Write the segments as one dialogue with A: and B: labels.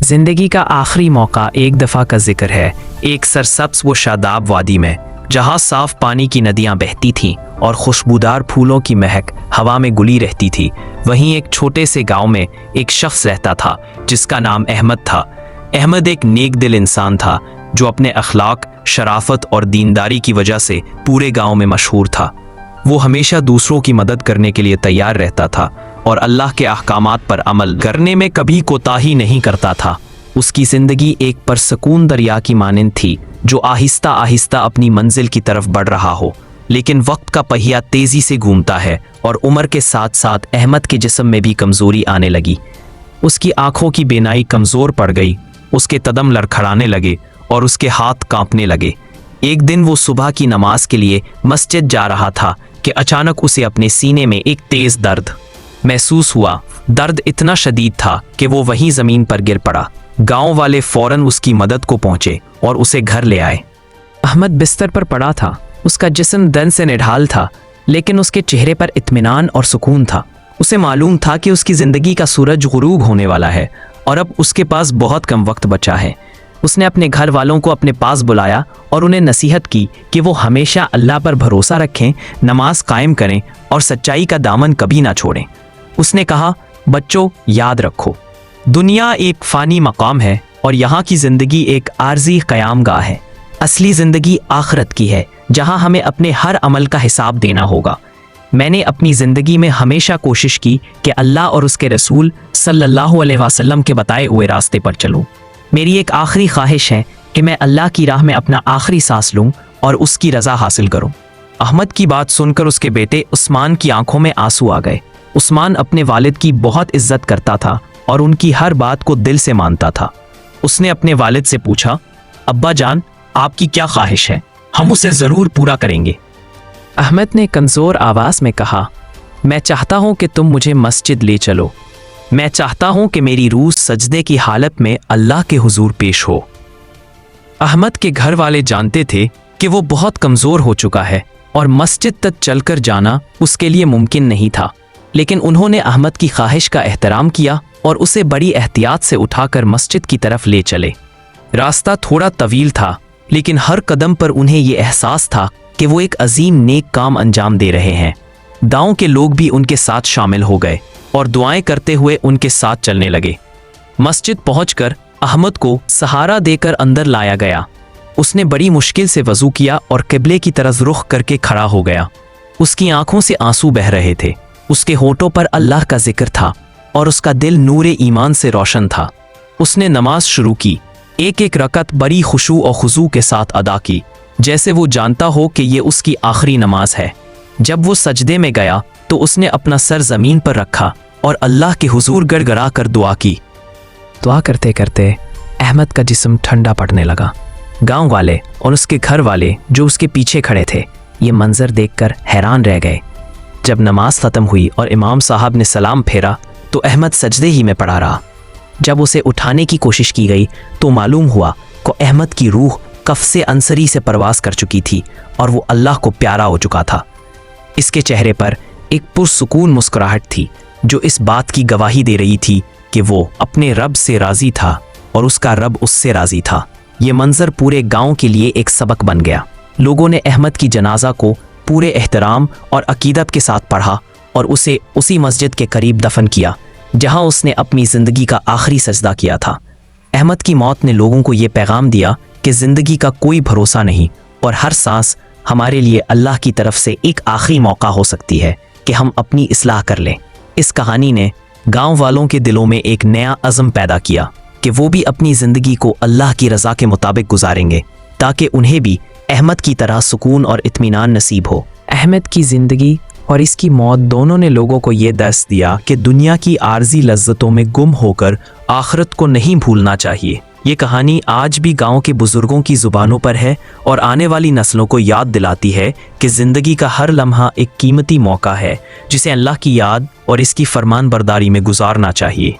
A: जिंदगी का आखिरी मौका एक दफ़ा का जिक्र है। एक सरसब्ज व शादाब वादी में, जहाँ साफ पानी की नदियाँ बहती थीं और खुशबूदार फूलों की महक हवा में घुली रहती थी, वहीं एक छोटे से गांव में एक शख्स रहता था जिसका नाम अहमद था। अहमद एक नेक दिल इंसान था जो अपने अखलाक, शराफत और दीनदारी की वजह से पूरे गांव में मशहूर था। वो हमेशा दूसरों की मदद करने के लिए तैयार रहता था और अल्लाह के अहकामात पर अमल करने में कभी कोताही नहीं करता था। उसकी ज़िंदगी एक परसकून दरिया की मानिंद थी जो आहिस्ता आहिस्ता अपनी मंजिल की तरफ बढ़ रहा हो। लेकिन वक्त का पहिया तेज़ी से घूमता है और उम्र के साथ साथ अहमद के जिस्म में भी कमज़ोरी आने लगी। उसकी आंखों की बेनाई कमज़ोर पड़ गई, उसके कदम लड़खड़ाने लगे और उसके हाथ कांपने लगे। एक दिन वो सुबह की नमाज के लिए मस्जिद जा रहा था कि अचानक उसे अपने सीने में एक तेज़ दर्द महसूस हुआ। दर्द इतना शदीद था कि वो वहीं ज़मीन पर गिर पड़ा। गांव वाले फौरन उसकी मदद को पहुंचे और उसे घर ले आए। अहमद बिस्तर पर पड़ा था, उसका जिस्म दर्द से निढाल था, लेकिन उसके चेहरे पर इत्मीनान और सुकून था। उसे मालूम था कि उसकी ज़िंदगी का सूरज गुरूब होने वाला है और अब उसके पास बहुत कम वक्त बचा है। उसने अपने घर वालों को अपने पास बुलाया और उन्हें नसीहत की कि वो हमेशा अल्लाह पर भरोसा रखें, नमाज कायम करें और सच्चाई का दामन कभी ना छोड़ें। उसने कहा, बच्चों याद रखो, दुनिया एक फ़ानी मकाम है और यहाँ की ज़िंदगी एक आर्जी क़यामगाह है। असली ज़िंदगी आखिरत की है जहाँ हमें अपने हर अमल का हिसाब देना होगा। मैंने अपनी ज़िंदगी में हमेशा कोशिश की कि अल्लाह और उसके रसूल सल्लल्लाहु अलैहि वसल्लम के बताए हुए रास्ते पर चलूं। मेरी एक आखिरी ख्वाहिश है कि मैं अल्लाह की राह में अपना आखिरी सांस लूं और उसकी रज़ा हासिल करूं। अहमद की बात सुनकर उसके बेटे उस्मान की आंखों में आंसू आ गए। उस्मान अपने वालिद की बहुत इज्जत करता था और उनकी हर बात को दिल से मानता था। उसने अपने वालिद से पूछा, अब्बा जान, आपकी क्या ख्वाहिश है? हम उसे ज़रूर पूरा करेंगे। अहमद ने कमज़ोर आवाज़ में कहा, मैं चाहता हूँ कि तुम मुझे मस्जिद ले चलो। मैं चाहता हूँ कि मेरी रूह सजदे की हालत में अल्लाह के हुजूर पेश हो। अहमद के घर वाले जानते थे कि वो बहुत कमज़ोर हो चुका है और मस्जिद तक चलकर जाना उसके लिए मुमकिन नहीं था, लेकिन उन्होंने अहमद की ख्वाहिश का एहतराम किया और उसे बड़ी एहतियात से उठाकर मस्जिद की तरफ ले चले। रास्ता थोड़ा तवील था, लेकिन हर कदम पर उन्हें ये एहसास था कि वो एक अजीम नेक काम अंजाम दे रहे हैं। गांव के लोग भी उनके साथ शामिल हो गए और दुआएं करते हुए उनके साथ चलने लगे। मस्जिद पहुंचकर अहमद को सहारा देकर अंदर लाया गया। उसने बड़ी मुश्किल से वज़ू किया और क़िबले की तरफ रुख करके खड़ा हो गया। उसकी आंखों से आंसू बह रहे थे, उसके होठों पर अल्लाह का जिक्र था और उसका दिल नूरे ईमान से रोशन था। उसने नमाज शुरू की, एक एक रकत बड़ी खुशू और खुजू के साथ अदा की, जैसे वो जानता हो कि ये उसकी आखिरी नमाज है। जब वो सजदे में गया तो उसने अपना सर ज़मीन पर रखा और अल्लाह के हुजूर गड़गड़ा कर दुआ की। दुआ करते करते अहमद का जिस्म ठंडा पड़ने लगा। गांव वाले और उसके घर वाले जो उसके पीछे खड़े थे, ये मंजर देखकर हैरान रह गए। जब नमाज ख़त्म हुई और इमाम साहब ने सलाम फेरा तो अहमद सजदे ही में पड़ा रहा। जब उसे उठाने की कोशिश की गई तो मालूम हुआ कि अहमद की रूह कफ से अंसरी से परवास कर चुकी थी और वो अल्लाह को प्यारा हो चुका था। इसके चेहरे पर एक पुरसुकून मुस्कुराहट थी जो इस बात की गवाही दे रही थी कि वो अपने रब से राज़ी था और उसका रब उससे राज़ी था। ये मंजर पूरे गांव के लिए एक सबक बन गया। लोगों ने अहमद की जनाजा को पूरे एहतराम और अकीदत के साथ पढ़ा और उसे उसी मस्जिद के करीब दफन किया जहां उसने अपनी ज़िंदगी का आखिरी सजदा किया था। अहमद की मौत ने लोगों को ये पैगाम दिया कि ज़िंदगी का कोई भरोसा नहीं और हर सांस हमारे लिए अल्लाह की तरफ से एक आखिरी मौका हो सकती है कि हम अपनी इस्लाह कर लें। इस कहानी ने गांव वालों के दिलों में एक नया अज़म पैदा किया कि वो भी अपनी ज़िंदगी को अल्लाह की रज़ा के मुताबिक गुजारेंगे ताकि उन्हें भी अहमद की तरह सुकून और इत्मीनान नसीब हो। अहमद की ज़िंदगी और इसकी मौत दोनों ने लोगों को ये दर्स दिया कि दुनिया की आर्जी लज्जतों में गुम होकर आखिरत को नहीं भूलना चाहिए। ये कहानी आज भी गांव के बुजुर्गों की ज़ुबानों पर है और आने वाली नस्लों को याद दिलाती है कि ज़िंदगी का हर लम्हा एक कीमती मौका है जिसे अल्लाह की याद और इसकी फरमान बरदारी में गुजारना चाहिए।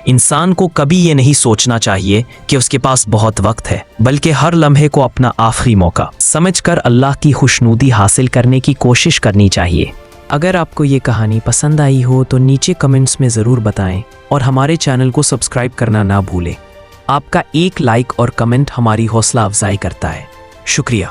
A: इंसान को कभी ये नहीं सोचना चाहिए कि उसके पास बहुत वक्त है, बल्कि हर लम्हे को अपना आखिरी मौका समझकर अल्लाह की खुशनुदी हासिल करने की कोशिश करनी चाहिए। अगर आपको ये कहानी पसंद आई हो तो नीचे कमेंट्स में ज़रूर बताएं और हमारे चैनल को सब्सक्राइब करना ना भूलें। آپ کا ایک لائک اور کمنٹ ہماری حوصلہ افزائی کرتا ہے. شکریہ.